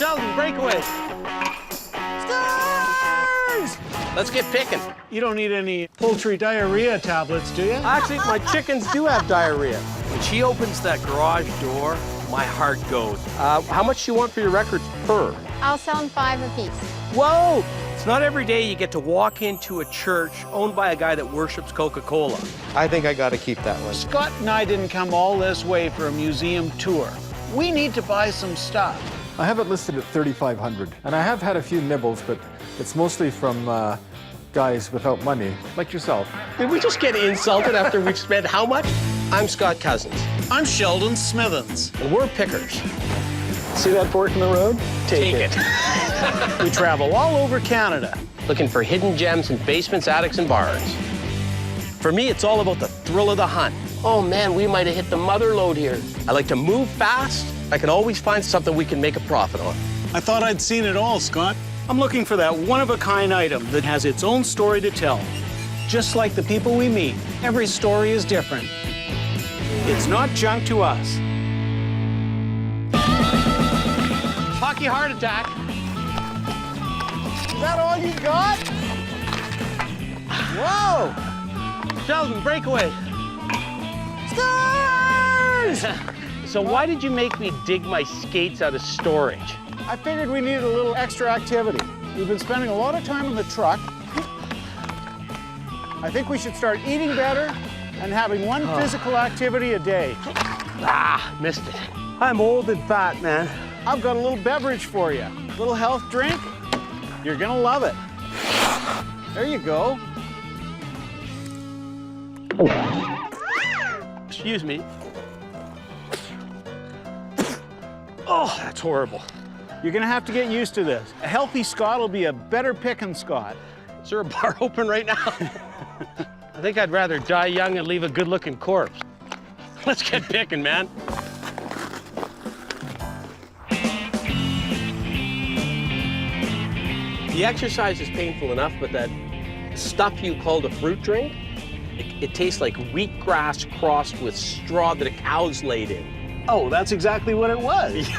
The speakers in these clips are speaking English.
Sheldon, breakaway. Scores! Let's get picking. You don't need any poultry diarrhea tablets, do you? Actually, my chickens do have diarrhea. When she opens that garage door, my heart goes. How much do you want for your records per? I'll sell them 5 apiece. Whoa! It's not every day you get to walk into a church owned by a guy that worships Coca-Cola. I think I gotta keep that one. Scott and I didn't come all this way for a museum tour. We need to buy some stuff. I have it listed at $3,500, and I have had a few nibbles, but it's mostly from guys without money, like yourself. Did we just get insulted after we've spent how much? I'm Scott Cousins, I'm Sheldon Smithens. and we're pickers. See that fork in the road? Take it. We travel all over Canada. Looking for hidden gems in basements, attics, and barns. For me, it's all about the thrill of the hunt. Oh man, we might have hit the mother lode here. I like to move fast. I can always find something we can make a profit on. I thought I'd seen it all, Scott. I'm looking for that one-of-a-kind item that has its own story to tell. Just like the people we meet, every story is different. It's not junk to us. Hockey heart attack. Is that all you got? Whoa! Sheldon, breakaway. Scores! So why did you make me dig my skates out of storage? I figured we needed a little extra activity. We've been spending a lot of time in the truck. I think we should start eating better and having one physical activity a day. Ah, missed it. I'm old and fat, man. I've got a little beverage for you. A little health drink. You're gonna love it. There you go. Excuse me. Oh, that's horrible. You're gonna have to get used to this. A healthy Scot will be a better pickin' Scot. Is there a bar open right now? I think I'd rather die young and leave a good-looking corpse. Let's get picking, man. The exercise is painful enough, but that stuff you called a fruit drink, it tastes like wheatgrass crossed with straw that a cow's laid in. Oh, that's exactly what it was.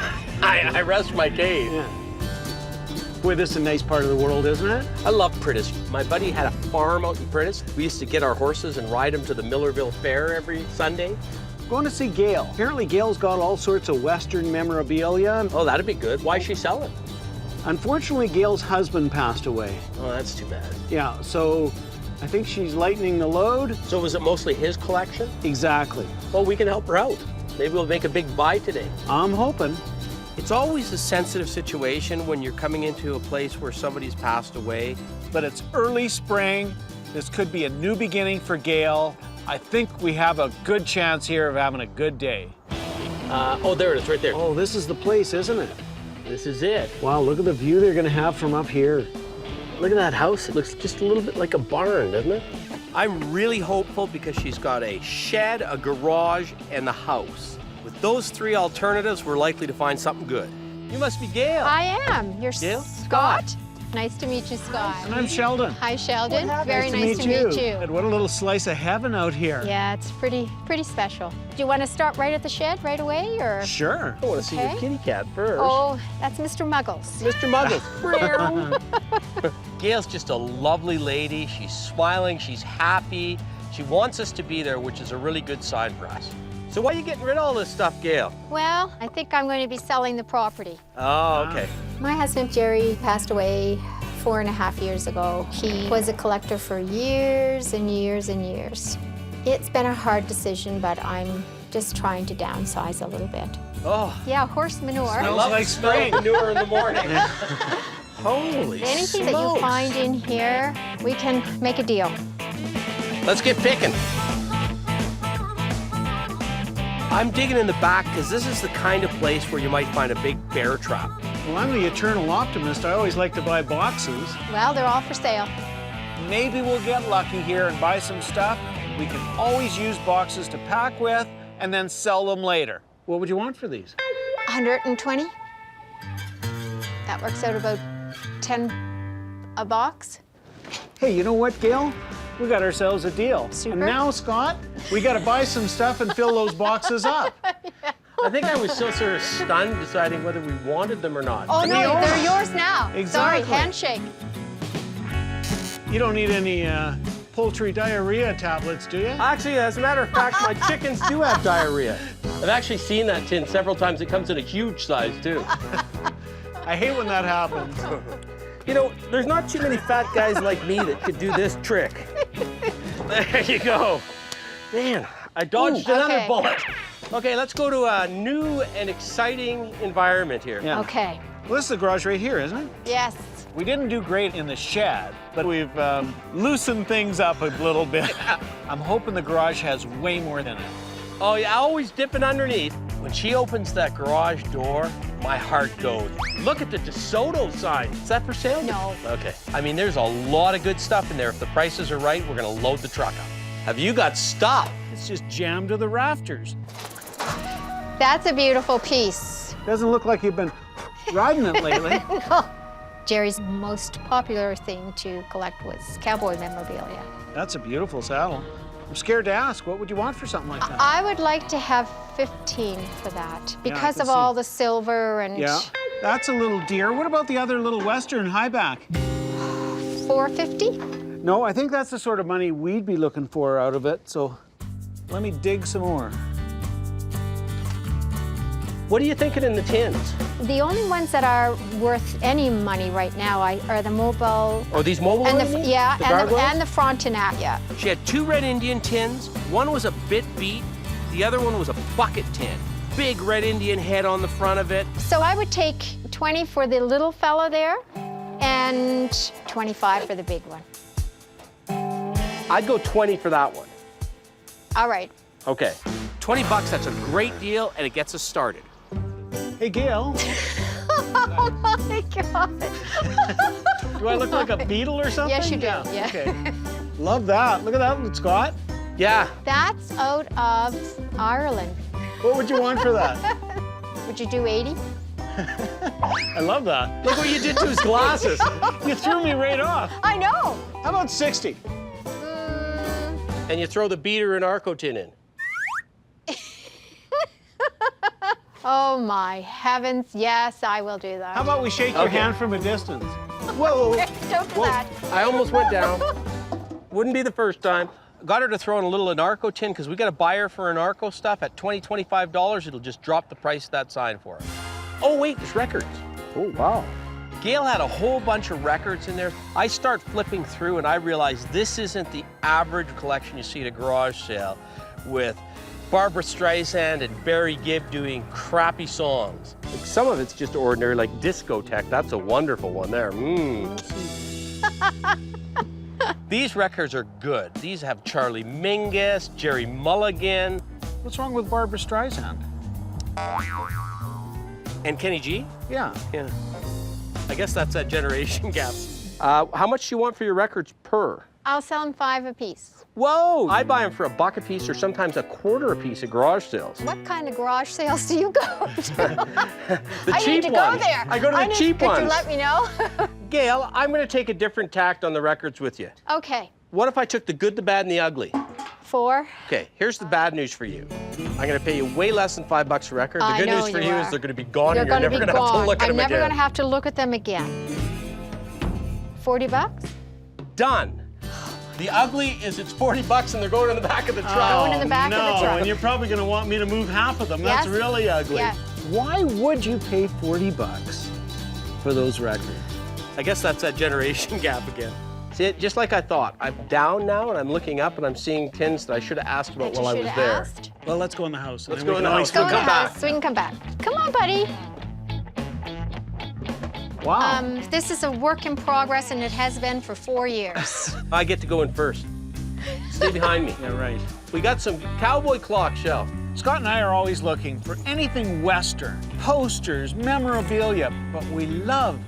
I rest my case. Yeah. Boy, this is a nice part of the world, isn't it? I love Prentice. My buddy had a farm out in Prentice. We used to get our horses and ride them to the Millerville Fair every Sunday. Going to see Gail. Apparently Gail's got all sorts of Western memorabilia. Oh, that'd be good. Why's she selling? Unfortunately, Gail's husband passed away. Oh, that's too bad. Yeah, so I think she's lightening the load. So was it mostly his collection? Exactly. Well, we can help her out. Maybe we'll make a big buy today. I'm hoping. It's always a sensitive situation when you're coming into a place where somebody's passed away. But it's early spring. This could be a new beginning for Gail. I think we have a good chance here of having a good day. Oh, there it is, right there. Oh, this is the place, isn't it? This is it. Wow, look at the view they're gonna have from up here. Look at that house. It looks just a little bit like a barn, doesn't it? I'm really hopeful because she's got a shed, a garage, and the house. With those 3 alternatives, we're likely to find something good. You must be Gail. I am. You're Gail? Scott. Nice to meet you, Scott. And I'm Sheldon. Hi, Sheldon. Very nice to meet you. And what a little slice of heaven out here. Yeah, it's pretty special. Do you want to start right at the shed right away, or? Sure. I want to see your Okay. kitty cat first. Oh, that's Mr. Muggles. Mr. Muggles. Gail's just a lovely lady. She's smiling, she's happy. She wants us to be there, which is a really good sign for us. So why are you getting rid of all this stuff, Gail? Well, I think I'm going to be selling the property. Oh, okay. My husband, Jerry, passed away 4.5 years ago. He was a collector for years and years and years. It's been a hard decision, but I'm just trying to downsize a little bit. Oh, Yeah, horse manure. Smells love like the smell spring. of manure in the morning. Holy Anything that you smokes. find in here, we can make a deal. Let's get picking. I'm digging in the back because this is the kind of place where you might find a big bear trap. Well, I'm the eternal optimist. I always like to buy boxes. Well, they're all for sale. Maybe we'll get lucky here and buy some stuff. We can always use boxes to pack with and then sell them later. What would you want for these? 120. That works out about 10 a box. Hey, you know what, Gail? We got ourselves a deal. Super. And now, Scott, we got to buy some stuff and fill those boxes up. I think I was still sort of stunned deciding whether we wanted them or not. Oh, no, they're yours now. Exactly. Sorry, handshake. You don't need any poultry diarrhea tablets, do you? Actually, as a matter of fact, my chickens do have diarrhea. I've actually seen that tin several times. It comes in a huge size, too. I hate when that happens. You know, there's not too many fat guys like me that could do this trick. There you go. Man, I dodged another okay. bullet. Okay, let's go to a new and exciting environment here. Yeah. Okay. Well, this is the garage right here, isn't it? Yes. We didn't do great in the shed, but we've loosened things up a little bit. I'm hoping the garage has way more than it. Oh, yeah, always dipping underneath. When she opens that garage door, my heart goes. Look at the DeSoto sign. Is that for sale? No. Okay. I mean, there's a lot of good stuff in there. If the prices are right, we're going to load the truck up. Have you got stuff? It's just jammed to the rafters. That's a beautiful piece. Doesn't look like you've been riding it lately. Jerry's most popular thing to collect was cowboy memorabilia. That's a beautiful saddle. I'm scared to ask, what would you want for something like that? I would like to have 15 for that because can of all see. the silver and Yeah, that's a little dear. What about the other little Western highback? 450. No, I think that's the sort of money we'd be looking for out of it, so let me dig some more. What are you thinking in the tins? The only ones that are worth any money right now are the mobile Oh, these mobile and ones? the yeah The and gargoyles? the Frontenac. Yeah. She had 2 red Indian tins. One was a bit beat. The other one was a bucket tin. Big red Indian head on the front of it. So I would take 20 for the little fella there, and 25 for the big one. I'd go 20 for that one. All right. Okay. 20 bucks, that's a great deal, and it gets us started. Hey, Gail, Oh my God. do I look like a beetle or something? Yes, you do. Yeah. Okay. Love that. Look at that one, Scott. Yeah. That's out of Ireland. What would you want for that? Would you do 80? I love that. Look what you did to his glasses. You threw me right off. I know. How about 60? And you throw the beater and Arco tin in. Oh my heavens, yes, I will do that. How about we shake your Okay. hand from a distance? Whoa. Don't do that. I almost went down. Wouldn't be the first time. Got her to throw in a little Anarco tin because we got a buyer for Anarco stuff at $20, $25. It'll just drop the price of that sign for us. Oh wait, there's records. Oh, wow. Gail had a whole bunch of records in there. I start flipping through and I realize this isn't the average collection you see at a garage sale with Barbara Streisand and Barry Gibb doing crappy songs. Like some of it's just ordinary, like Discotheque. That's a wonderful one there. These records are good. These have Charlie Mingus, Jerry Mulligan. What's wrong with Barbara Streisand? And Kenny G? Yeah. Yeah. I guess that's that generation gap. How much do you want for your records per? I'll sell them 5 apiece. Whoa! I buy them for $1 a piece or sometimes $1/4 a piece at garage sales. What kind of garage sales do you go to? The I cheap need to go ones. there. I go to the cheap Could ones. you let me know? Gail, I'm going to take a different tact on the records with you. Okay. What if I took the good, the bad, and the ugly? 4. Okay, here's the bad news for you. I'm going to pay you way less than $5 a record. The I good know news for you you are. is they're going to be gone They're and you're going to never be going to have to gone. look at I'm them never again. going to have to look at them again. $40? Done. The ugly is it's $40 and they're going in the back of the truck. Going in the back of the no, truck. and you're probably going to want me to move half of them. That's Yes. really ugly. Yes. Why would you pay $40 for those records? I guess that's that generation gap again. See, just like I thought, I'm down now and I'm looking up and I'm seeing tins that I should have asked about That while I you was should there. have asked. Well, let's go in the house. and Let's then go we in can the always house. Go We'll in the come back. house so we can come back. Come on, buddy. Wow. This is a work in progress and it has been for 4 years. I get to go in first. Stay behind me. Yeah, right. We got some cowboy clock shelf. Scott and I are always looking for anything Western, posters, memorabilia, but we love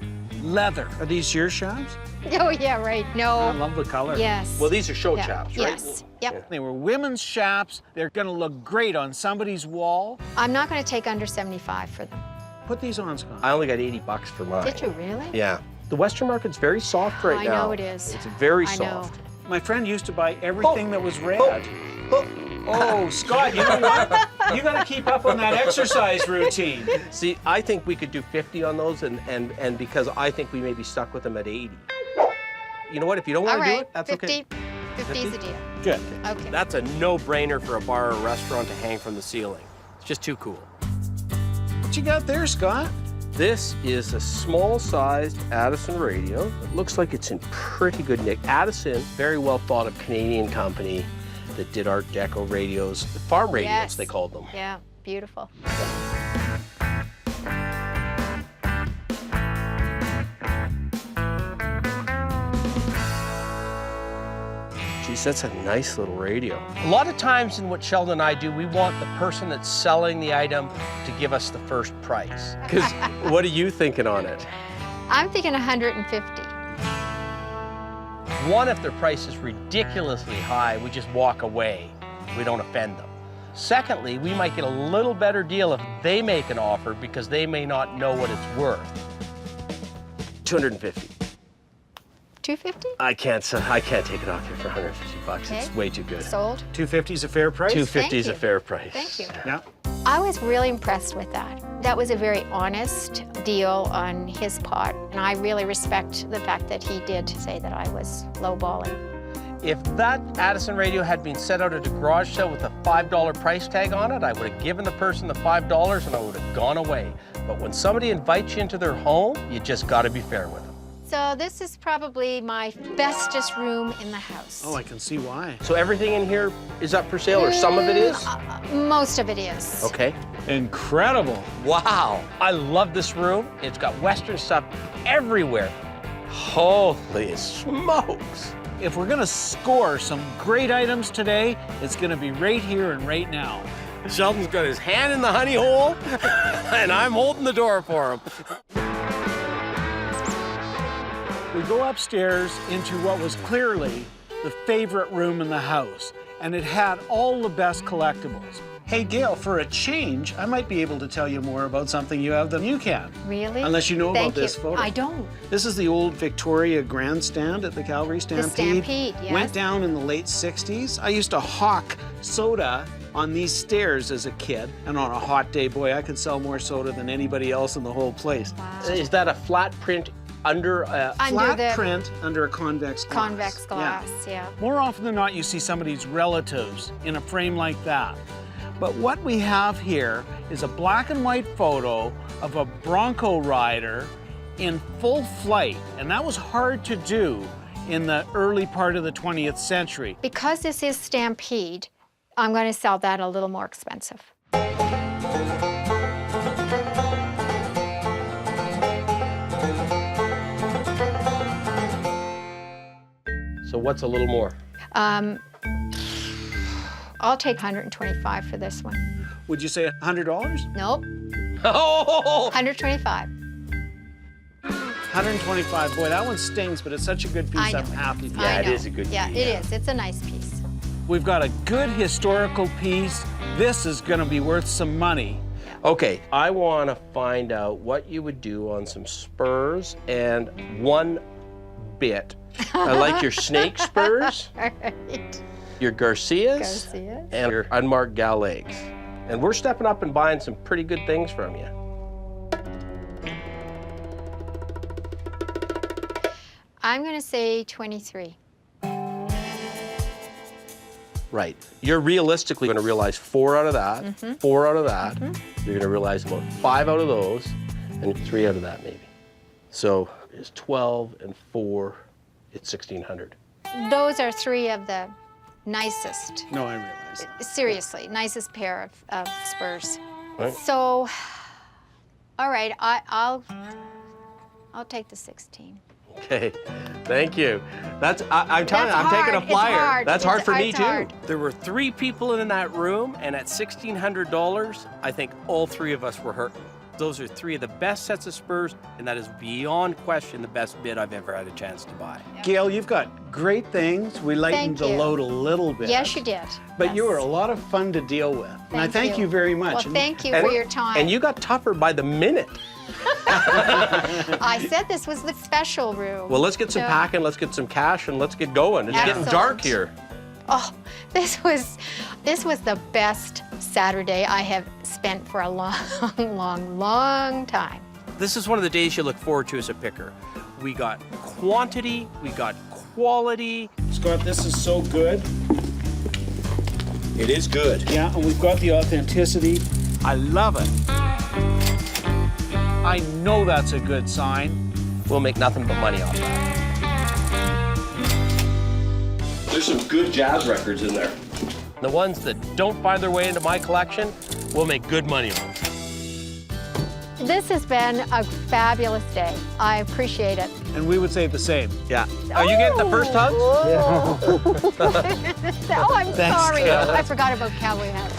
leather. Are these your shops? Oh, yeah, right. I No. love the color. Yes. Well, these are show Yeah. chaps, right? Yes. Yep. They were women's shops. They're going to look great on somebody's wall. I'm not going to take under 75 for them. Put these on, Scott. I only got $80 for mine. Did you really? Yeah. The Western market's very soft right I now. know it is. It's very I know. soft. My friend used to buy everything that was red. Oh. Oh, Scott, you know what? You got to keep up on that exercise routine. See, I think we could do 50 on those, and because I think we may be stuck with them at 80. You know what? If you don't All want to do right, it, that's 50. okay. 50 is a deal. Good. Okay. That's a no-brainer for a bar or restaurant to hang from the ceiling. It's just too cool. What you got there, Scott? This is a small-sized Addison radio. It looks like it's in pretty good nick. Addison, very well-thought-of Canadian company that did Art Deco radios, farm radios, Yes. they called them. Yeah, beautiful. Geez, that's a nice little radio. A lot of times in what Sheldon and I do, we want the person that's selling the item to give us the first price. Because what are you thinking on it? I'm thinking 150. One, if their price is ridiculously high, we just walk away. We don't offend them. Secondly, we might get a little better deal if they make an offer because they may not know what it's worth. 250. 250? I can't take it off here for 150 bucks. Okay. It's way too good. Sold. 250 is a fair price? 250 is a Thank you. fair price. Thank you. Yeah. I was really impressed with that. That was a very honest deal on his part, and I really respect the fact that he did say that I was lowballing. If that Addison radio had been set out at a garage sale with a $5 price tag on it, I would have given the person the $5 and I would have gone away. But when somebody invites you into their home, you just got to be fair with them. So this is probably my bestest room in the house. Oh, I can see why. So everything in here is up for sale, or some of it is? Most of it is. Okay. Incredible. Wow. I love this room. It's got Western stuff everywhere. Holy smokes. If we're gonna score some great items today, it's gonna be right here and right now. Sheldon's got his hand in the honey hole, and I'm holding the door for him. We go upstairs into what was clearly the favorite room in the house, and it had all the best collectibles. Hey, Gail, for a change, I might be able to tell you more about something you have than you can. Really? Unless you know Thank about this you. photo. I don't. This is the old Victoria grandstand at the Calgary Stampede. Stampede, yes. Went down in the late 60s. I used to hawk soda on these stairs as a kid, and on a hot day, boy, I could sell more soda than anybody else in the whole place. Wow. Is that a flat print under a... Under Flat the print under a convex glass. convex glass, yeah. More often than not, you see somebody's relatives in a frame like that. But what we have here is a black and white photo of a Bronco rider in full flight, and that was hard to do in the early part of the 20th century. Because this is Stampede, I'm going to sell that a little more expensive. So what's a little more? I'll take 125 for this one. Would you say $100? Nope, Oh! 125. 125. Boy, that one stings, but it's such a good piece. I know. I'm happy for Yeah, you. it I know. is a good Yeah, piece. it is. It's a nice piece. We've got a good historical piece. This is going to be worth some money. Okay, I want to find out what you would do on some spurs and one bit. I like your snake spurs, All right. your Garcias, Garcias. and your unmarked Galegs. And we're stepping up and buying some pretty good things from you. I'm going to say 23. Right. You're realistically going to realize 4 out of that, 4 out of that. You're going to realize about 5 out of those, and 3 out of that maybe. So it's 12 and 4, it's 1,600. Those are 3 of the nicest, No, I realize. seriously, nicest pair of spurs. Right. So, all right, I'll take the 16. Okay, thank you. I'm telling you, That's I'm taking a hard. It's flyer. hard. That's hard It's- for me it's too. hard. There were 3 people in that room, and at $1,600, I think all 3 of us were hurt. Those are 3 of the best sets of spurs, and that is beyond question the best bid I've ever had a chance to buy. Gail, you've got great things. We lightened Thank the you. load a little bit. Yes, you did. But you Yes. were a lot of fun to deal with. And I thank you very much. Well, And thank you for your time. And you got tougher by the minute. I said this was the special room. Well, let's get some So- packing, let's get some cash, and let's get going. It's getting Excellent. dark here. Oh, this was the best Saturday I have spent for a long time. This is one of the days you look forward to as a picker. We got quantity, we got quality. Scott, this is so good. It is good. Yeah, and we've got the authenticity. I love it. I know that's a good sign. We'll make nothing but money off that. There's some good jazz records in there. The ones that don't find their way into my collection, we'll make good money on. This has been a fabulous day. I appreciate it. And we would say the same. Yeah. Are you getting the first hugs? Oh, I'm sorry. I forgot about cowboy hats.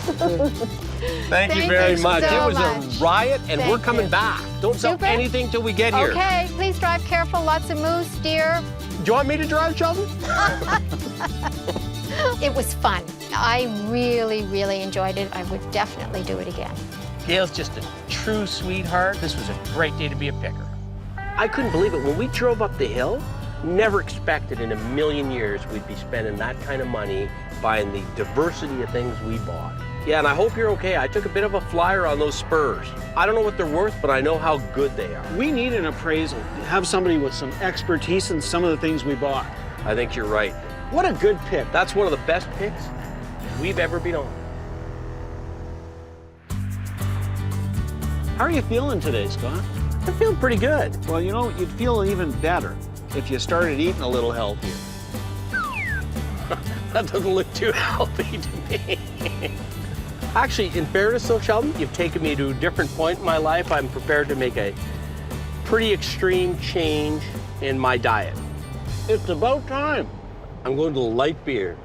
Thank you Thank very you much. so It was much. a riot, and Thank we're coming you. back. Don't sell Super. anything till we get here. Okay, please drive careful. Lots of moose, deer. Do you want me to drive, Sheldon? It was fun. I really enjoyed it. I would definitely do it again. Gail's just a true sweetheart. This was a great day to be a picker. I couldn't believe it. When we drove up the hill, never expected in a million years we'd be spending that kind of money buying the diversity of things we bought. Yeah, and I hope you're okay. I took a bit of a flyer on those spurs. I don't know what they're worth, but I know how good they are. We need an appraisal. Have somebody with some expertise in some of the things we bought. I think you're right. What a good pick. That's one of the best picks we've ever been on. How are you feeling today, Scott? I'm feeling pretty good. Well, you know, you'd feel even better if you started eating a little healthier. That doesn't look too healthy to me. Actually, in fairness though, Sheldon, you've taken me to a different point in my life. I'm prepared to make a pretty extreme change in my diet. It's about time. I'm going to light beer.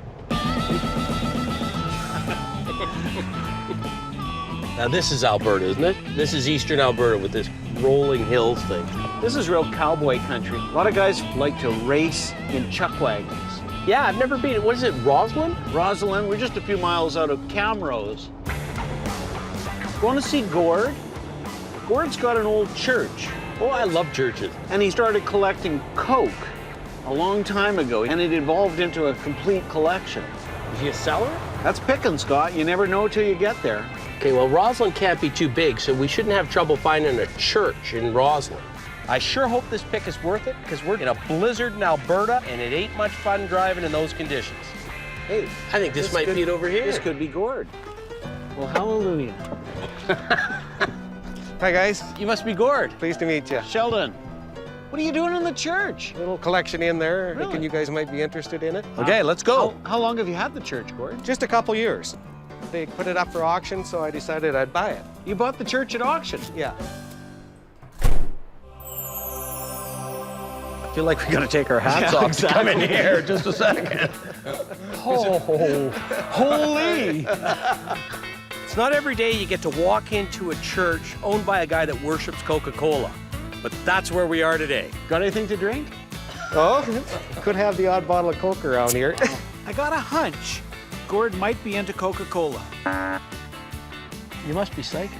Now this is Alberta, isn't it? This is eastern Alberta with this rolling hills thing. This is real cowboy country. A lot of guys like to race in chuck wagons. Yeah, I've never been. What is it, Roslyn? Rosalind, we're just a few miles out of Camrose. Want to see Gord? Gord's got an old church, Oh, I love churches. and he started collecting Coke a long time ago, and it evolved into a complete collection. Is he a seller? That's picking, Scott. You never know till you get there. Okay, well, Roslyn can't be too big, so we shouldn't have trouble finding a church in Roslyn. I sure hope this pick is worth it, because we're in a blizzard in Alberta, and it ain't much fun driving in those conditions. Hey, I think this might be it over here. This could be Gord. Well, hallelujah. Hi, guys. You must be Gord. Pleased to meet you. Sheldon, what are you doing in the church? Little collection in there. Really? Thinking you guys might be interested in it. Okay, let's go. How long have you had the church, Gord? Just a couple years. They put it up for auction, so I decided I'd buy it. You bought the church at auction. Yeah. I feel like we gotta take our hats off to come in here. Just a second. Holy! It's not every day you get to walk into a church owned by a guy that worships Coca-Cola, but that's where we are today. Got anything to drink? Oh, could have the odd bottle of Coke around here. I got a hunch. Gord might be into Coca-Cola. You must be psychic.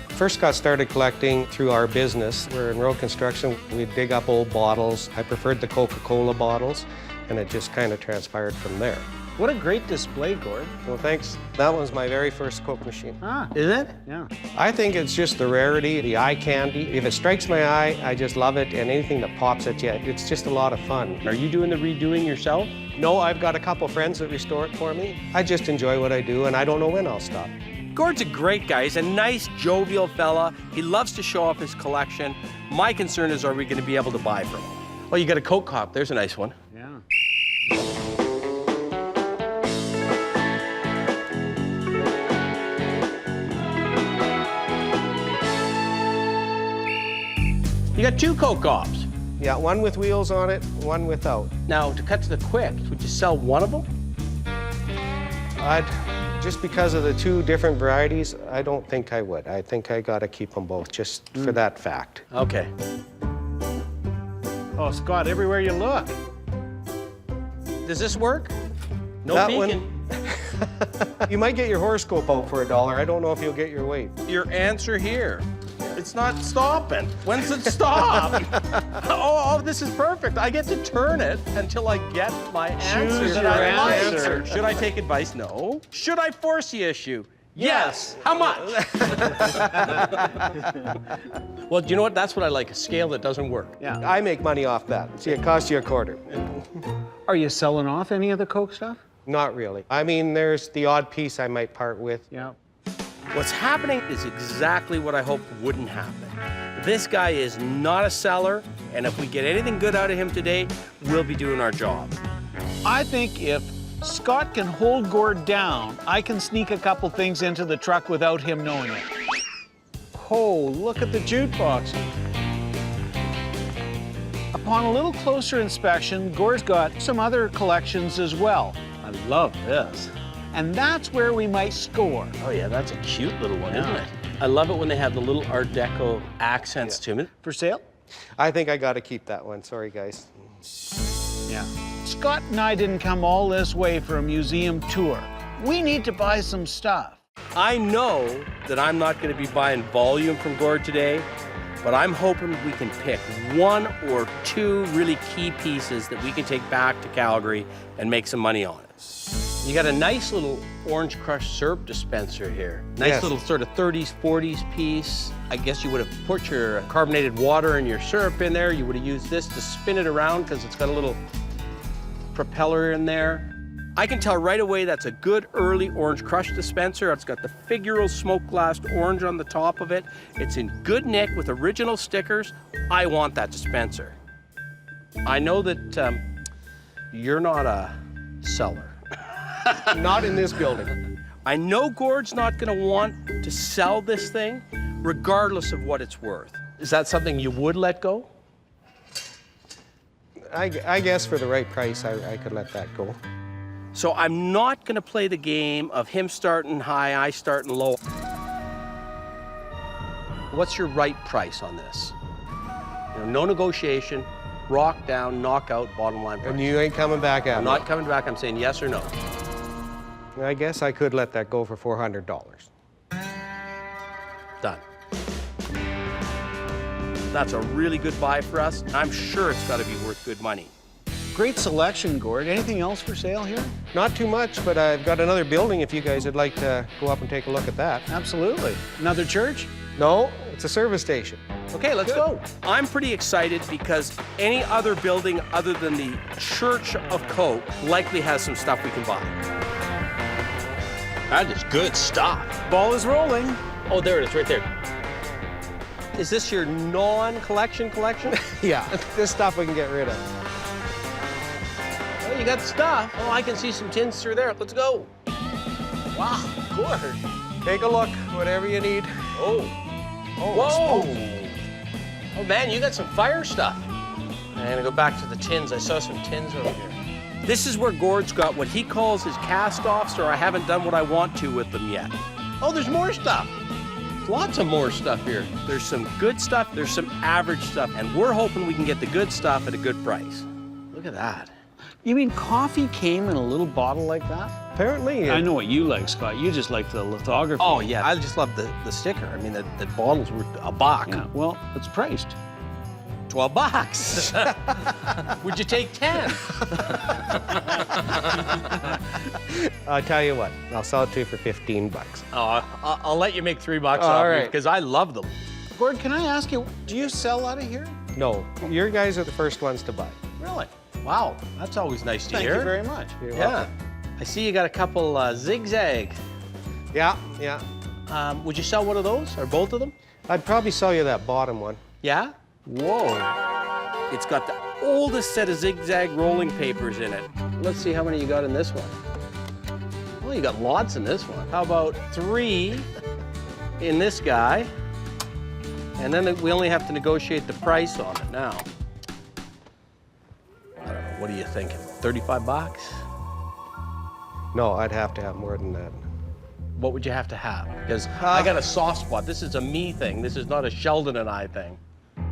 First got started collecting through our business. We're in road construction. We dig up old bottles. I preferred the Coca-Cola bottles, and it just kind of transpired from there. What a great display, Gord. Well, thanks. That was my very first Coke machine. Ah, Is it? yeah. I think it's just the rarity, the eye candy. If it strikes my eye, I just love it, and anything that pops at you, it's just a lot of fun. Are you doing the redoing yourself? No, I've got a couple friends that restore it for me. I just enjoy what I do, and I don't know when I'll stop. Gord's a great guy. He's a nice, jovial fella. He loves to show off his collection. My concern is, are we going to be able to buy from him? Oh, you got a Coke cup. There's a nice one. Yeah. You got two Coke ops. Yeah, one with wheels on it, one without. Now, to cut to the quick, would you sell one of them? Just because of the two different varieties, I don't think I would. I think I gotta keep them both, just for that fact. Okay. Oh, Scott, everywhere you look. Does this work? No That beacon. You might get your horoscope out for $1. I don't know if you'll get your weight. Your answer here. It's not stopping. When's it stop? Oh, this is perfect. I get to turn it until I get my answer. Choose that your I like. answer. Should I take advice? No. Should I force the issue? Yes. How much? Well, do you know what? That's what I like, a scale that doesn't work. Yeah. I make money off that. See, it costs you a quarter. Are you selling off any of the Coke stuff? Not really. I mean, there's the odd piece I might part with. Yeah. What's happening is exactly what I hoped wouldn't happen. This guy is not a seller, and if we get anything good out of him today, we'll be doing our job. I think if Scott can hold Gord down, I can sneak a couple things into the truck without him knowing it. Oh, look at the jukebox. Upon a little closer inspection, Gord's got some other collections as well. I love this. And that's where we might score. Oh yeah, that's a cute little one, Yeah. isn't it? I love it when they have the little Art Deco accents to it. For sale? I think I got to keep that one. Sorry, guys. Yeah. Scott and I didn't come all this way for a museum tour. We need to buy some stuff. I know that I'm not going to be buying volume from Gord today, but I'm hoping we can pick one or two really key pieces that we can take back to Calgary and make some money on it. You got a nice little orange crushed syrup dispenser here. Nice Yes. little sort of 30s, 40s piece. I guess you would have put your carbonated water and your syrup in there. You would have used this to spin it around because it's got a little propeller in there. I can tell right away that's a good early orange crush dispenser. It's got the figural smoke glassed orange on the top of it. It's in good nick with original stickers. I want that dispenser. I know that you're not a seller. Not in this building. I know Gord's not gonna want to sell this thing regardless of what it's worth. Is that something you would let go? I guess for the right price, I could let that go. So I'm not gonna play the game of him starting high, I starting low. What's your right price on this? You know, no negotiation, rock down, knockout, bottom line price. And you ain't coming back at I'm me. not coming back, I'm saying yes or no. I guess I could let that go for $400. Done. That's a really good buy for us. I'm sure it's gotta be worth good money. Great selection, Gord. Anything else for sale here? Not too much, but I've got another building if you guys would like to go up and take a look at that. Absolutely. Another church? No, it's a service station. Okay, let's go. I'm pretty excited because any other building other than the Church of Coke likely has some stuff we can buy. That is good stuff. Ball is rolling. Oh, there it is, right there. Is this your non-collection collection? Yeah, this stuff we can get rid of. Oh, you got stuff. Oh, I can see some tins through there. Let's go. Wow, Gord. Take a look, whatever you need. Oh. Whoa. Oh, man, you got some fire stuff. I'm gonna go back to the tins. I saw some tins over here. This is where Gord's got what he calls his cast-offs, or I haven't done what I want to with them yet. Oh, there's more stuff. Lots of more stuff here. There's some good stuff, there's some average stuff, and we're hoping we can get the good stuff at a good price. Look at that. You mean coffee came in a little bottle like that? Apparently, I know what you like, Scott. You just like the lithography. Oh, yeah, I just love the sticker. I mean, the bottle's worth $1. Yeah, well, it's priced. $12. Would you take 10? I'll tell you what, I'll sell it to you for $15. Oh, I'll let you make $3 off All me right. because I love them. Gord, can I ask you, do you sell out of here? No, your guys are the first ones to buy. Really? Wow, that's always nice to Thank hear. you very much. You're Yeah. welcome. I see you got a couple zigzag. Yeah, yeah. Would you sell one of those or both of them? I'd probably sell you that bottom one. Yeah? Whoa. It's got the oldest set of zigzag rolling papers in it. Let's see how many you got in this one. Well, you got lots in this one. How about 3 in this guy? And then we only have to negotiate the price on it now. I don't know, what are you thinking? $35? No, I'd have to have more than that. What would you have to have? Because I got a soft spot. This is a me thing. This is not a Sheldon and I thing.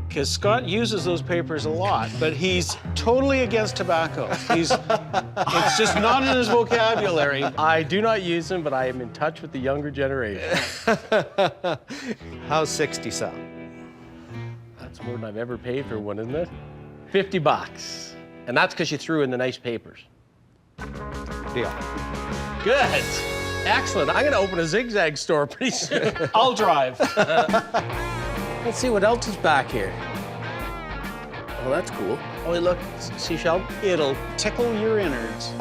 Because Scott uses those papers a lot, but he's totally against tobacco. It's just not in his vocabulary. I do not use them, but I am in touch with the younger generation. How's 60 sound? It's more than I've ever paid for one, isn't it? 50 bucks. And that's because you threw in the nice papers. Deal. Good. Excellent. I'm going to open a zigzag store pretty soon. I'll drive. Let's see what else is back here. Oh, that's cool. Oh, hey, look. See, Sheldon? It'll tickle your innards.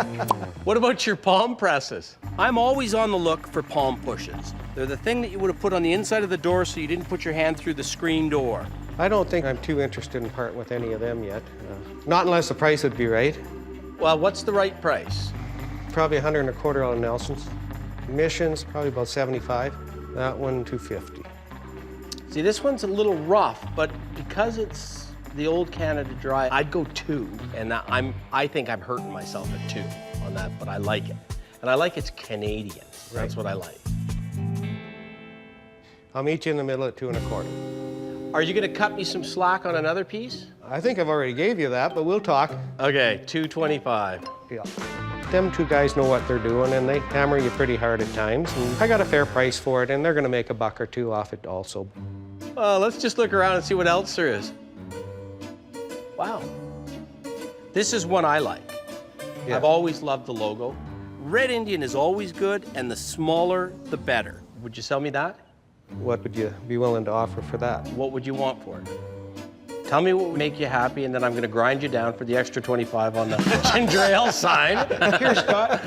What about your palm presses? I'm always on the look for palm pushes. They're the thing that you would have put on the inside of the door so you didn't put your hand through the screen door. I don't think I'm too interested in parting with any of them yet. Not unless the price would be right. Well, what's the right price? Probably 125 on Nelson's. Missions, probably about 75. That one, 250. See, this one's a little rough, but because it's the old Canada Dry, I'd go 2. And I think I'm hurting myself at 2 on that, but I like it. And I like it's Canadian. That's what I like. I'll meet you in the middle at 225. Are you gonna cut me some slack on another piece? I think I've already gave you that, but we'll talk. Okay, 225. Yeah. Them two guys know what they're doing, and they hammer you pretty hard at times. And I got a fair price for it, and they're gonna make a buck or two off it also. Let's just look around and see what else there is. Wow. This is one I like. Yeah. I've always loved the logo. Red Indian is always good, and the smaller, the better. Would you sell me that? What would you be willing to offer for that? What would you want for it? Tell me what would make you happy, and then I'm gonna grind you down for the extra 25 on the ginger ale sign. Here, Scott.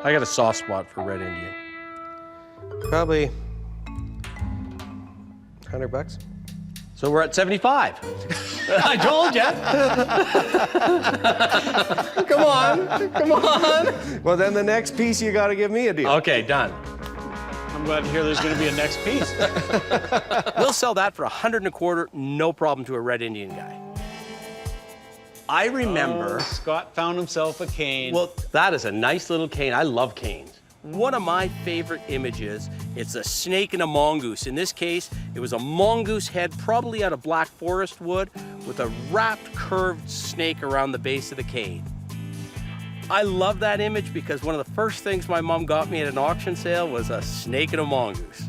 I got a soft spot for Red Indian. Probably 100 bucks. So we're at 75. I told you. Come on. Well, then the next piece you got to give me a deal. Okay, done. I'm glad to hear there's going to be a next piece. We'll sell that for 125, no problem to a Red Indian guy. I remember. Scott found himself a cane. Well, that is a nice little cane. I love canes. One of my favorite images, it's a snake and a mongoose. In this case, it was a mongoose head, probably out of black forest wood, with a wrapped, curved snake around the base of the cane. I love that image because one of the first things my mom got me at an auction sale was a snake and a mongoose.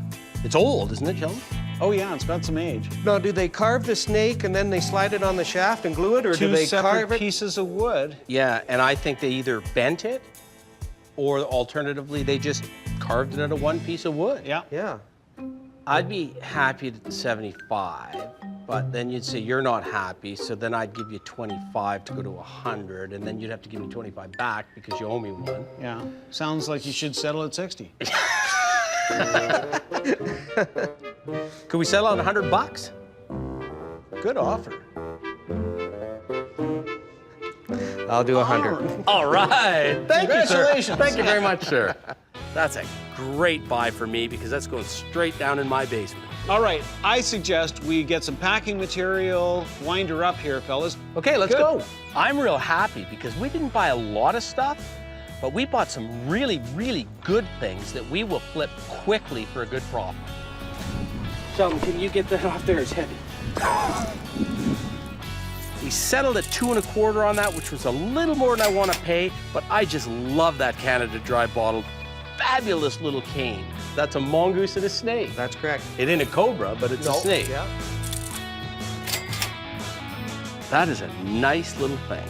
It's old, isn't it, Sheldon? Oh yeah, it's got some age. Now, do they carve the snake and then they slide it on the shaft and glue it, or do Two they separate carve it? pieces of wood. Yeah, and I think they either bent it or alternatively, they just carved it out of one piece of wood. Yeah. Yeah. I'd be happy at 75, but then you'd say you're not happy, so then I'd give you 25 to go to 100, and then you'd have to give me 25 back because you owe me one. Yeah. Sounds like you should settle at 60. Could we settle on 100 bucks? Good offer. I'll do 100. All right. Thank you, sir. Congratulations. Thank you very much, sir. That's a great buy for me because that's going straight down in my basement. All right, I suggest we get some packing material, wind her up here, fellas. Okay, let's Good. go. I'm real happy because we didn't buy a lot of stuff, but we bought some really, really good things that we will flip quickly for a good profit. Sheldon, can you get that off there? It's heavy. We settled at 225 on that, which was a little more than I want to pay, but I just love that Canada Dry bottle. Fabulous little cane. That's a mongoose and a snake. That's correct. It ain't a cobra, but it's a snake. Yeah. That is a nice little thing.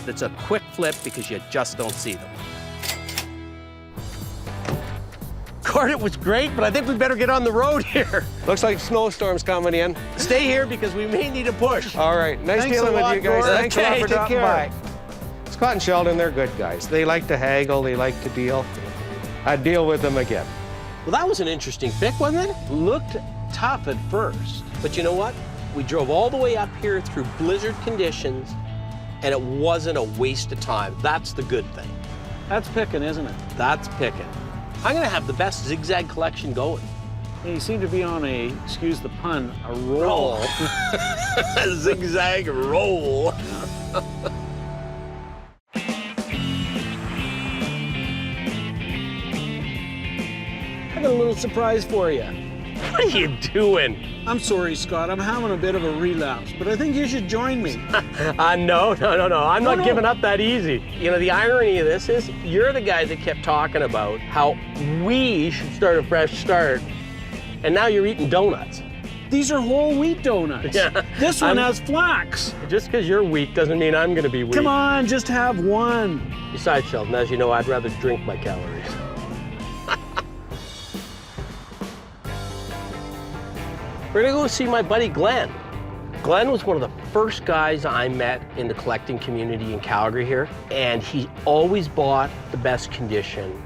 It's a quick flip because you just don't see them. Gord, it was great, but I think we better get on the road here. Looks like snowstorm's coming in. Stay here because we may need a push. All right. Nice Thanks dealing a lot, with you guys. Gord. Thanks a lot Okay, for take dropping care. by. Scott and Sheldon, they're good guys. They like to haggle. They like to deal. I'd deal with them again. Well, that was an interesting pick, wasn't it? Looked tough at first. But you know what? We drove all the way up here through blizzard conditions, and it wasn't a waste of time. That's the good thing. That's picking, isn't it? That's picking. I'm gonna have the best zigzag collection going. Hey, you seem to be on a, excuse the pun, a roll. Zigzag roll. I got a little surprise for you. What are you doing? I'm sorry, Scott. I'm having a bit of a relapse, but I think you should join me. No. I'm not giving up that easy. You know, the irony of this is you're the guy that kept talking about how we should start a fresh start. And now you're eating donuts. These are whole wheat donuts. Yeah. This one has flax. Just because you're weak doesn't mean I'm going to be weak. Come on, just have one. Besides, Sheldon, as you know, I'd rather drink my calories. We're going to go see my buddy Glenn. Glenn was one of the first guys I met in the collecting community in Calgary here, and he always bought the best condition,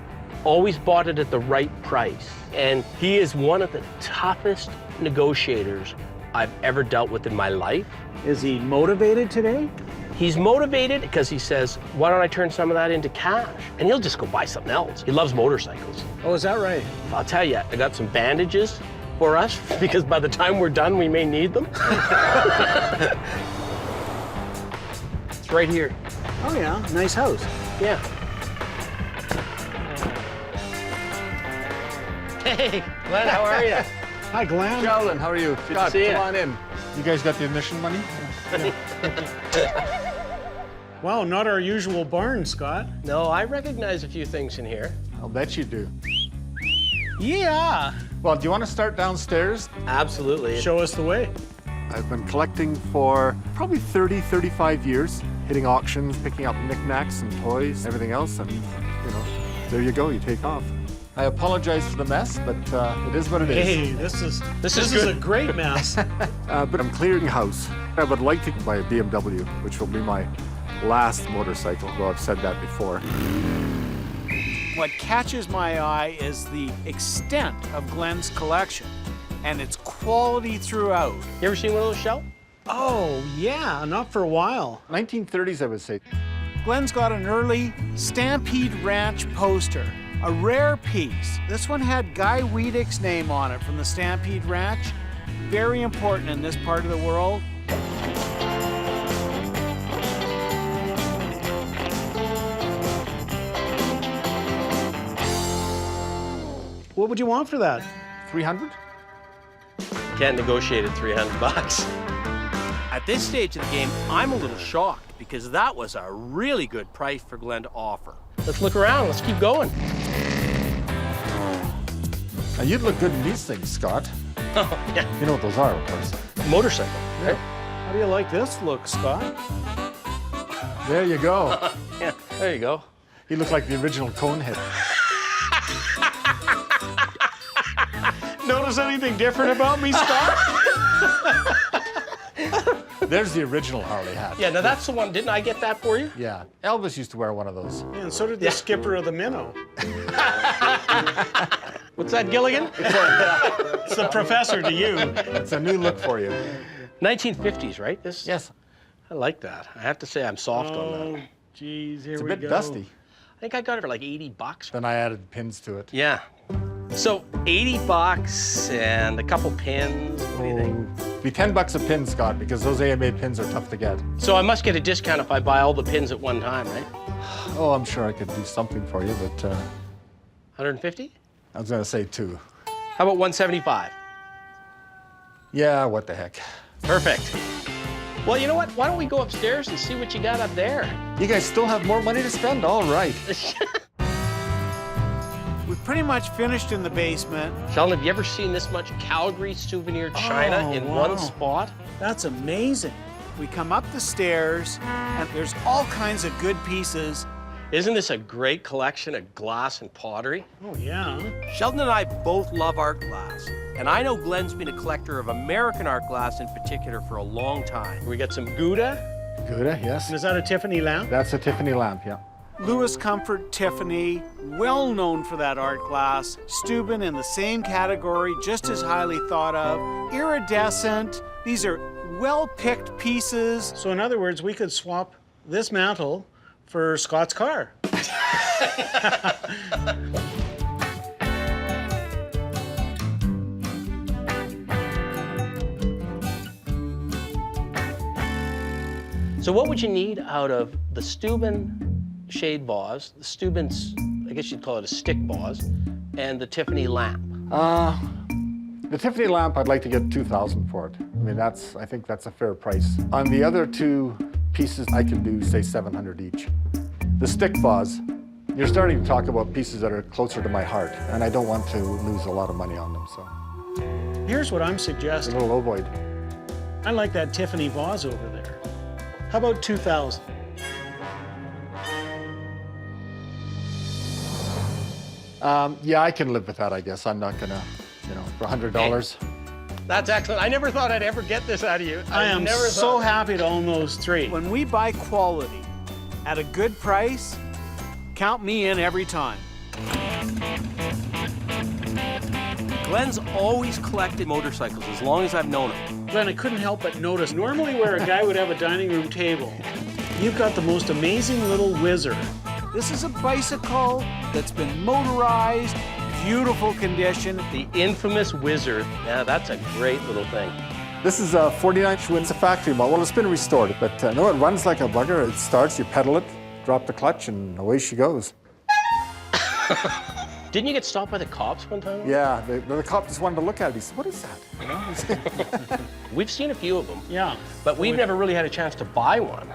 always bought it at the right price. And he is one of the toughest negotiators I've ever dealt with in my life. Is he motivated today? He's motivated because he says, why don't I turn some of that into cash? And he'll just go buy something else. He loves motorcycles. Oh, is that right? I'll tell you, I got some bandages for us because by the time we're done, we may need them. It's right here. Oh yeah, nice house. Yeah. Hey, Glenn, how are you? Hi, Glenn. Sheldon, how are you? Good to see you. Come on in. You guys got the admission money? Wow, not our usual barn, Scott. No, I recognize a few things in here. I'll bet you do. Yeah. Well, do you want to start downstairs? Absolutely. Show us the way. I've been collecting for probably 30, 35 years, hitting auctions, picking up knickknacks and toys, everything else, and, you know, there you go, you take off. I apologize for the mess, but it is what it is. Hey, this is a great mess. But I'm clearing house. I would like to buy a BMW, which will be my last motorcycle, though I've said that before. What catches my eye is the extent of Glenn's collection and its quality throughout. You ever seen one of those, Shell? Oh, yeah, not for a while. 1930s, I would say. Glenn's got an early Stampede Ranch poster, a rare piece. This one had Guy Wiedeck's name on it from the Stampede Ranch. Very important in this part of the world. What would you want for that? 300? Can't negotiate at 300 bucks. At this stage of the game, I'm a little shocked because that was a really good price for Glenn to offer. Let's look around, let's keep going. Now, you'd look good in these things, Scott. Oh, yeah. You know what those are, of course. Motorcycle, right? How do you like this look, Scott? There you go. Yeah, there you go. You look like the original Conehead. Notice anything different about me, Scott? There's the original Harley hat. Yeah, now that's the one, didn't I get that for you? Yeah, Elvis used to wear one of those. Yeah, and so did the skipper of the Minnow. What's that, Gilligan? It's the professor to you. It's a new look for you. 1950s, right? This. Yes. I like that. I have to say I'm soft on that. Geez, here It's a we bit go. dusty. I think I got it for like 80 bucks. Then I added pins to it. Yeah. So 80 bucks and a couple pins. What do you think? It'd be 10 bucks a pin, Scott, because those AMA pins are tough to get. So I must get a discount if I buy all the pins at one time, right? Oh, I'm sure I could do something for you, but 150? I was going to say 2. How about 175? Yeah, what the heck. Perfect. Well, you know what? Why don't we go upstairs and see what you got up there? You guys still have more money to spend? All right. We've pretty much finished in the basement. Sheldon, have you ever seen this much Calgary souvenir china Oh, in wow. one spot? That's amazing. We come up the stairs, and there's all kinds of good pieces. Isn't this a great collection of glass and pottery? Oh, yeah. Sheldon and I both love art glass. And I know Glenn's been a collector of American art glass in particular for a long time. We got some Gouda. Gouda, yes. And is that a Tiffany lamp? That's a Tiffany lamp, yeah. Louis Comfort Tiffany, well known for that art glass. Steuben in the same category, just as highly thought of. Iridescent. These are well-picked pieces. So in other words, we could swap this mantle for Scott's car. So what would you need out of the Steuben shade vase, the Steuben's, I guess you'd call it a stick vase, and the Tiffany lamp? The Tiffany lamp, I'd like to get $2,000 for it. I mean, I think that's a fair price. On the other two pieces, I can do, say, $700 each. The stick vase, you're starting to talk about pieces that are closer to my heart, and I don't want to lose a lot of money on them, so. Here's what I'm A suggesting. little ovoid. I like that Tiffany vase over there. How about 2,000? Yeah, I can live with that, I guess. I'm not gonna, for $100. That's excellent. I never thought I'd ever get this out of you. I am never so thought. happy to own those three. When we buy quality at a good price, count me in every time. Glenn's always collected motorcycles as long as I've known him. Glenn, I couldn't help but notice, normally where a guy would have a dining room table, you've got the most amazing little whizzer. This is a bicycle that's been motorized, beautiful condition. The infamous Wizard. Yeah, that's a great little thing. This is a 49 Schwinn. It's a factory model. Well, it's been restored, but no, it runs like a bugger. It starts, you pedal it, drop the clutch, and away she goes. Didn't you get stopped by the cops one time? Yeah, the cop just wanted to look at it. He said, "What is that?" We've seen a few of them, Yeah. but we've never really had a chance to buy one.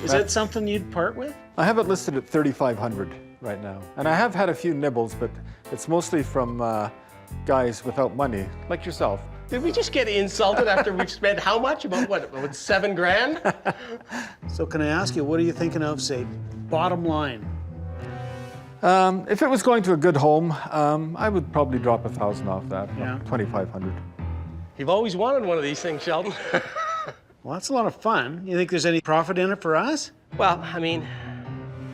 Is that something you'd part with? I have it listed at $3,500 right now. And I have had a few nibbles, but it's mostly from guys without money, like yourself. Did we just get insulted after we've spent how much? About what, $7 grand? So can I ask you, what are you thinking of, say, bottom line? If it was going to a good home, I would probably drop 1,000 off that, Yeah. 2,500. You've always wanted one of these things, Sheldon. Well, that's a lot of fun. You think there's any profit in it for us? Well, I mean,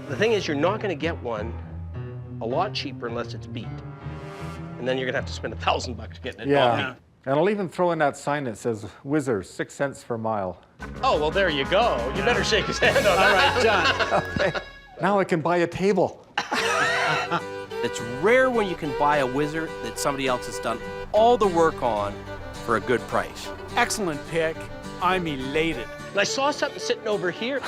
the thing is, you're not going to get one a lot cheaper unless it's beat. And then you're going to have to spend $1,000 getting it not Yeah. beat. And I'll even throw in that sign that says, Whizzer, 6 cents per mile. Oh, well, there you go. You better shake his hand on All that. right, done. Now I can buy a table. It's rare when you can buy a Wizard that somebody else has done all the work on for a good price. Excellent pick. I'm elated. And I saw something sitting over here.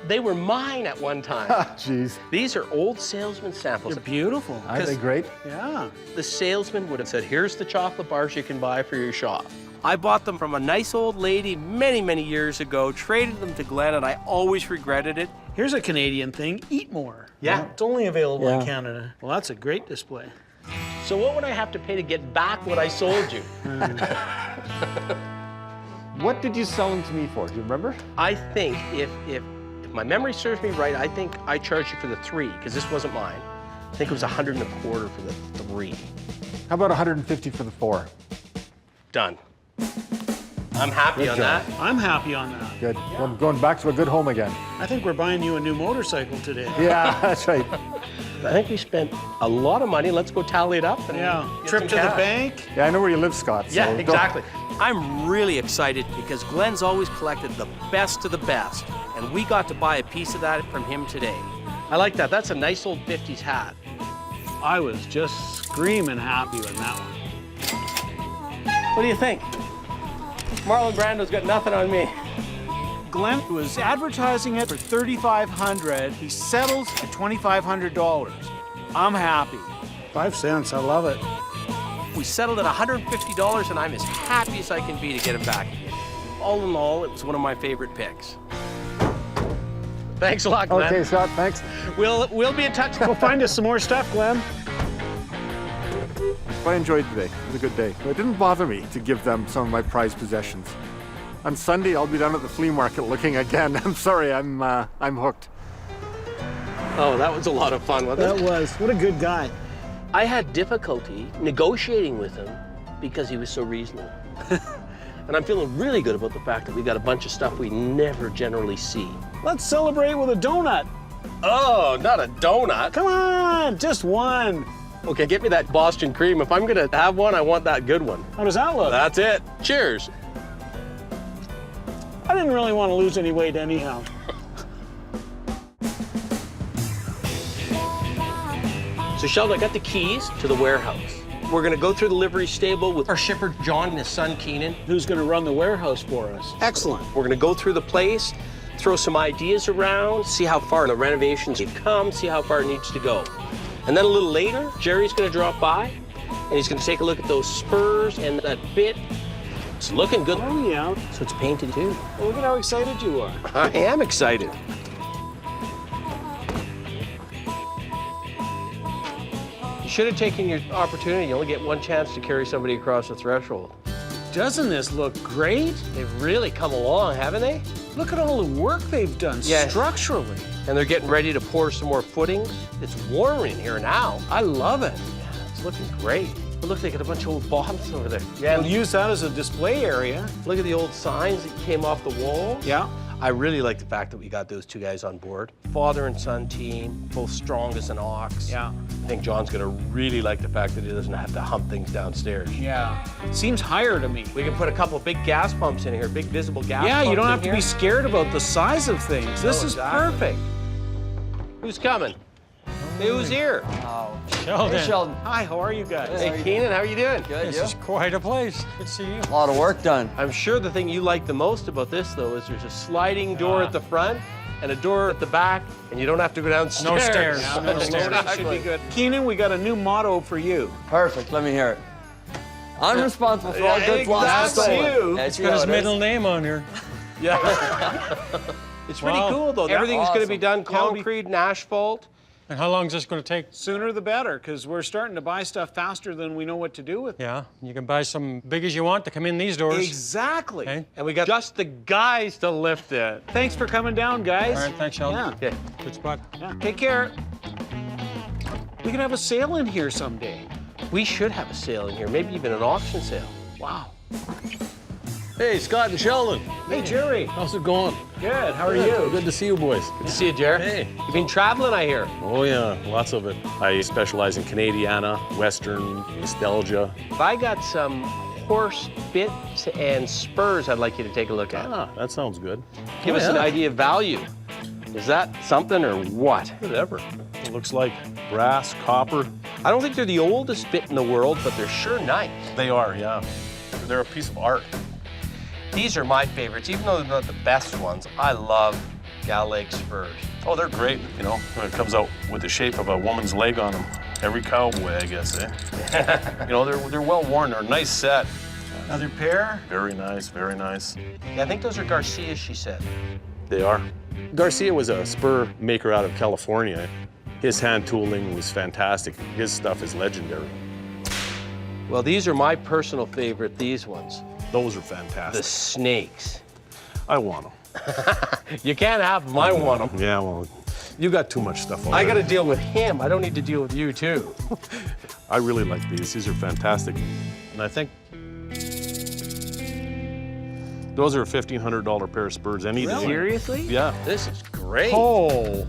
They were mine at one time. Jeez. These are old salesman samples. They're beautiful. Aren't they great? Yeah. The salesman would have said, here's the chocolate bars you can buy for your shop. I bought them from a nice old lady many, many years ago, traded them to Glenn, and I always regretted it. Here's a Canadian thing, eat more. Yeah. It's only available in Yeah. Canada. Well, that's a great display. So what would I have to pay to get back what I sold you? What did you sell them to me for? Do you remember? I think if my memory serves me right, I think I charged you for the 3, because this wasn't mine. I think it was $125 for the 3. How about 150 for the 4? Done. I'm happy on job. that. I'm happy on that. Good. Well, going back to a good home again. I think we're buying you a new motorcycle today. Yeah, that's right. I think we spent a lot of money. Let's go tally it up. And Yeah. get Trip some to the cash. bank. Yeah, I know where you live, Scott. so Yeah, don't- exactly. I'm really excited because Glenn's always collected the best of the best, and we got to buy a piece of that from him today. I like that. That's a nice old 50s hat. I was just screaming happy with that one. What do you think? Marlon Brando's got nothing on me. Glenn was advertising it for $3,500. He settles at $2,500. I'm happy. 5 cents, I love it. We settled at $150, and I'm as happy as I can be to get him back again. All in all, it was one of my favorite picks. Thanks a lot, Glenn. Okay, Scott, thanks. We'll be in touch. Go find us some more stuff, Glenn. I enjoyed today. It was a good day. It didn't bother me to give them some of my prized possessions. On Sunday, I'll be down at the flea market looking again. I'm sorry, I'm hooked. Oh, that was a lot of fun, wasn't it? That was. What a good guy. I had difficulty negotiating with him because he was so reasonable. And I'm feeling really good about the fact that we got a bunch of stuff we never generally see. Let's celebrate with a donut. Oh, not a donut. Come on, just one. Okay, get me that Boston cream. If I'm gonna have one, I want that good one. How does that look? That's it. Cheers. I didn't really want to lose any weight anyhow. So Sheldon, I got the keys to the warehouse. We're gonna go through the livery stable with our shipper, John, and his son, Keenan. Who's going to run the warehouse for us? Excellent. We're gonna go through the place, throw some ideas around, see how far the renovations have come, see how far it needs to go. And then a little later, Jerry's gonna drop by, and he's gonna take a look at those spurs and that bit. It's looking good. Oh, yeah. So it's painted too. Well, look at how excited you are. I am excited. You should have taken your opportunity. You only get one chance to carry somebody across the threshold. Doesn't this look great? They've really come along, haven't they? Look at all the work they've done Yes. structurally. And they're getting ready to pour some more footings. It's warm in here now. I love it. It's looking great. But look, they got a bunch of old bottles over there. Yeah, We'll use that as a display area. look at the old signs that came off the wall. Yeah. I really like the fact that we got those two guys on board. Father and son team, both strong as an ox. Yeah. I think John's gonna really like the fact that he doesn't have to hump things downstairs. Yeah. Seems higher to me. We can put a couple big gas pumps in here, big visible gas Yeah, pumps you don't in have to here. be scared about the size of things. This is exactly. perfect. Who's coming? Hey, who's here? Sheldon. Hey, Sheldon. Hi, how are you guys? Hey, Keenan, how are you doing? Good, This you? is quite a place. Good to see you. A lot of work done. I'm sure the thing you like the most about this, though, is there's a sliding door at the front and a door at the back, and you don't have to go downstairs. No stairs. No stairs. Should be good. Keenan, we got a new motto for you. Perfect. Let me hear it. I'm responsible for all Yeah, goods lost and that's stolen. you. That's Got his how it is. middle name on here. Yeah. It's pretty Wow. cool, though. Yeah, Everything's going to be awesome. done concrete and asphalt. And how long is this going to take? Sooner the better, because we're starting to buy stuff faster than we know what to do with it. Yeah, you can buy some big as you want to come in these doors. Exactly. Okay. And we got just the guys to lift it. Thanks for coming down, guys. All right, thanks, Sheldon. Yeah. Okay. Good spot. Yeah. Take care. We could have a sale in here someday. We should have a sale in here, maybe even an auction sale. Wow. Hey, Scott and Sheldon. Hey, Jerry. How's it going? Good. How are you? Good to see you boys. Good to see you, Jared. Hey. You've been traveling, I hear. Oh yeah, lots of it. I specialize in Canadiana, Western, nostalgia. I got some horse bits and spurs I'd like you to take a look at. Ah, that sounds good. Give us an idea of value. Is that something or what? Whatever. It looks like brass, copper. I don't think they're the oldest bit in the world, but they're sure nice. They are, yeah. They're a piece of art. These are my favorites, even though they're not the best ones. I love gal leg spurs. Oh, they're great, you know, when it comes out with the shape of a woman's leg on them. Every cowboy, I guess, eh? You know, they're well worn. They're a nice set. Another pair? Very nice, very nice. Yeah, I think those are Garcias, she said. They are. Garcia was a spur maker out of California. His hand tooling was fantastic. His stuff is legendary. Well, these are my personal favorite, these ones. Those are The fantastic. snakes. I want them. You can't have them, I want them. Yeah, well, you got too much stuff on I gotta deal with him. I don't need to deal with you, too. I really like these. These are fantastic. And I think those are a $1,500 pair of spurs any day. Seriously? Yeah. This is great. Oh.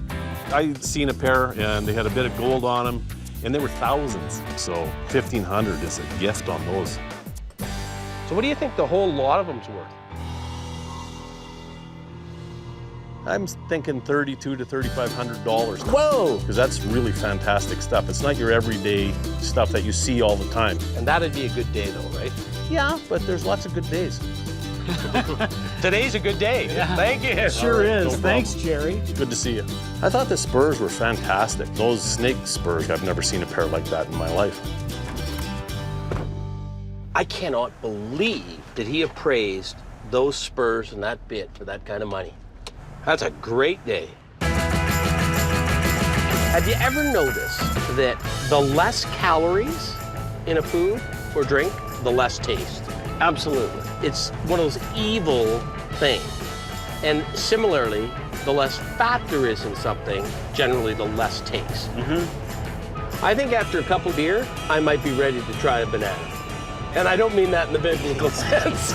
I seen a pair and they had a bit of gold on them and they were thousands. So $1,500 is a gift on those. So what do you think the whole lot of them's worth? I'm thinking $3,200 to $3,500. Whoa! Because that's really fantastic stuff. It's not your everyday stuff that you see all the time. And that'd be a good day, though, right? Yeah, but there's lots of good days. Today's a good day. Thank you. Sure All right, is. no problem. Thanks, Jerry. Good to see you. I thought the spurs were fantastic. Those snake spurs, I've never seen a pair like that in my life. I cannot believe that he appraised those spurs and that bit for that kind of money. That's a great day. Have you ever noticed that the less calories in a food or drink, the less taste? Absolutely. It's one of those evil things. And similarly, the less fat there is in something, generally the less taste. I think after a couple beer, I might be ready to try a banana. And I don't mean that in the biblical sense.